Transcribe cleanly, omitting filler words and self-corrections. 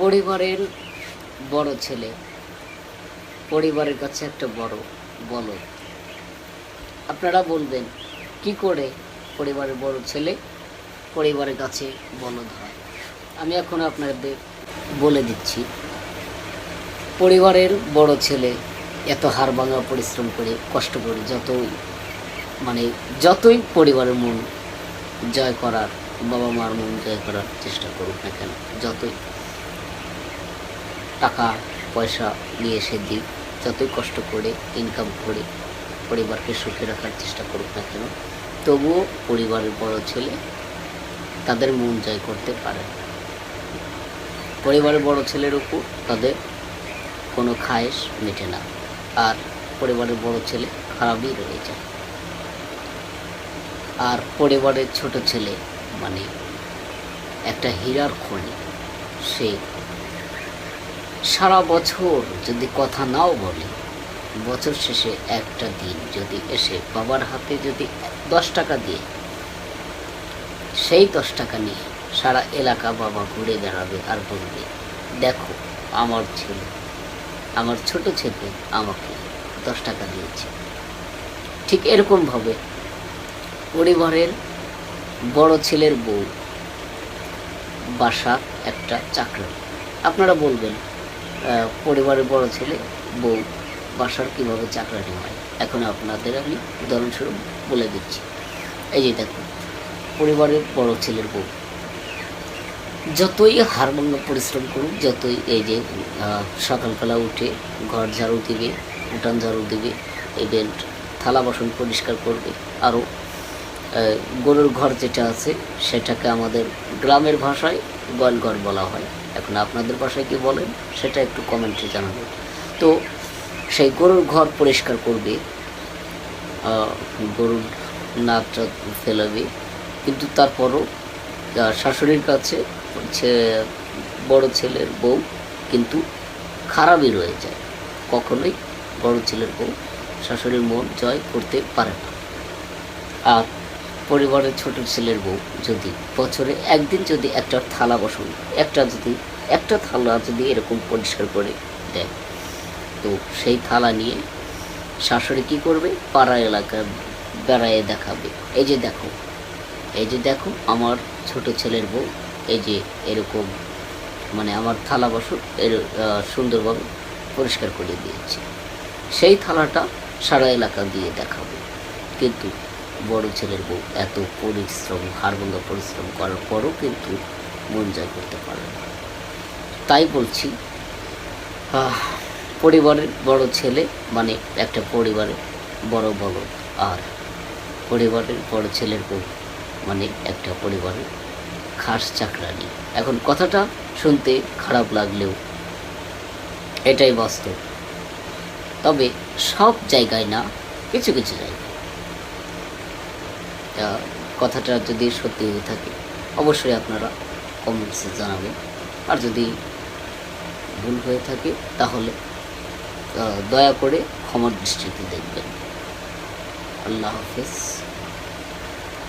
পরিবারের বড় ছেলে পরিবারের কাছে একটা বড় বলদ। আপনারা বলবেন কি করে পরিবারের বড় ছেলে পরিবারের কাছে বলদ হয়? আমি এখন আপনাদের বলে দিচ্ছি। পরিবারের বড় ছেলে এত হাড়ভাঙা পরিশ্রম করে কষ্ট করে যতই পরিবারের মন জয় করার, বাবা মার মন জয় করার চেষ্টা করুক না কেন, যতই টাকা পয়সা নিয়ে এসে দিক, যতই কষ্ট করে ইনকাম করে পরিবারকে সুখে রাখার চেষ্টা করুক না কেন, তবুও পরিবারের বড় ছেলে তাদের মন জয় করতে পারে না। পরিবারের বড় ছেলের উপর তাদের কোনো খায়েশ মেটে না, আর পরিবারের বড় ছেলে খারাপই রয়ে যায়। আর পরিবারের ছোট ছেলে মানে একটা হীরার খনি। সে সারা বছর যদি কথা নাও বলে, বছর শেষে একটা দিন যদি এসে বাবার হাতে যদি 10 টাকা দিয়ে, সেই 10 টাকা নিয়ে সারা এলাকা বাবা ঘুরে বেড়াবে আর বলবে, দেখো আমার ছেলে, আমার ছোট ছেলে আমাকে 10 টাকা দিয়েছে। ঠিক এরকমভাবে পরিবারের বড় ছেলের বউ বাসার একটা চাকরানি। আপনারা বলবেন পরিবারের বড় ছেলে বউ বাসার কীভাবে চাকরানি হয়? এখন আপনাদের আমি উদাহরণস্বরূপ বলে দিচ্ছি। এই যে দেখুন, পরিবারের বড় ছেলের বউ যতই হাড়ভাঙা পরিশ্রম করুক, যতই এই যে সকালবেলা উঠে ঘর ঝাড়ু দিবে, উঠান ঝাড়ু দিবে, ইভেন্ট থালা বাসন পরিষ্কার করবে, আরও গরুর ঘর যেটা আছে সেটাকে আমাদের গ্রামের ভাষায় গোয়ালঘর বলা হয়। এখন আপনাদের ভাষায় কি বলেন সেটা একটু কমেন্টে জানাবেন। তো সেই গরুর ঘর পরিষ্কার করবে, গরুর নাক ফেলাবে, কিন্তু তারপরও শাশুড়ির কাছে বড় ছেলের বউ কিন্তু খারাপই রয়ে যায়। কখনোই বড় ছেলের বউ শাশুড়ির মন জয় করতে পারে না। আর পরিবারের ছোট ছেলের বউ যদি বছরে একদিন যদি একটা থালা যদি এরকম পরিষ্কার করে দেয়, তো সেই থালা নিয়ে শাশুড়ি কী করবে? পাড়া এলাকা বেড়ায় দেখাবে, এই যে দেখো আমার ছোট ছেলের বউ এই যে এরকম আমার থালা বাসন সুন্দরভাবে পরিষ্কার করে দিয়েছে। সেই থালাটা সারা এলাকা দিয়ে দেখাবে। কিন্তু বড় ছেলের বউ এত হাড়ভাঙা পরিশ্রম করার পরও কিন্তু মন জয় করতে পারে না। তাই বলছি, পরিবারের বড় ছেলে মানে একটা পরিবারের বড় বলদ, আর পরিবারের বড় ছেলের বউ মানে একটা পরিবারের খাস চাকরানি। এখন কথাটা শুনতে খারাপ লাগলেও এটাই বাস্তব। তবে সব জায়গায় না, কিছু কিছু জায়গায় কথাটা যদি সত্যি হয়ে থাকে অবশ্যই আপনারা কমেন্টসে জানাবেন। আর যদি ভুল হয়ে থাকে তাহলে দয়া করে ক্ষমার দৃষ্টিতে দেখবেন। আল্লাহ হাফেজ।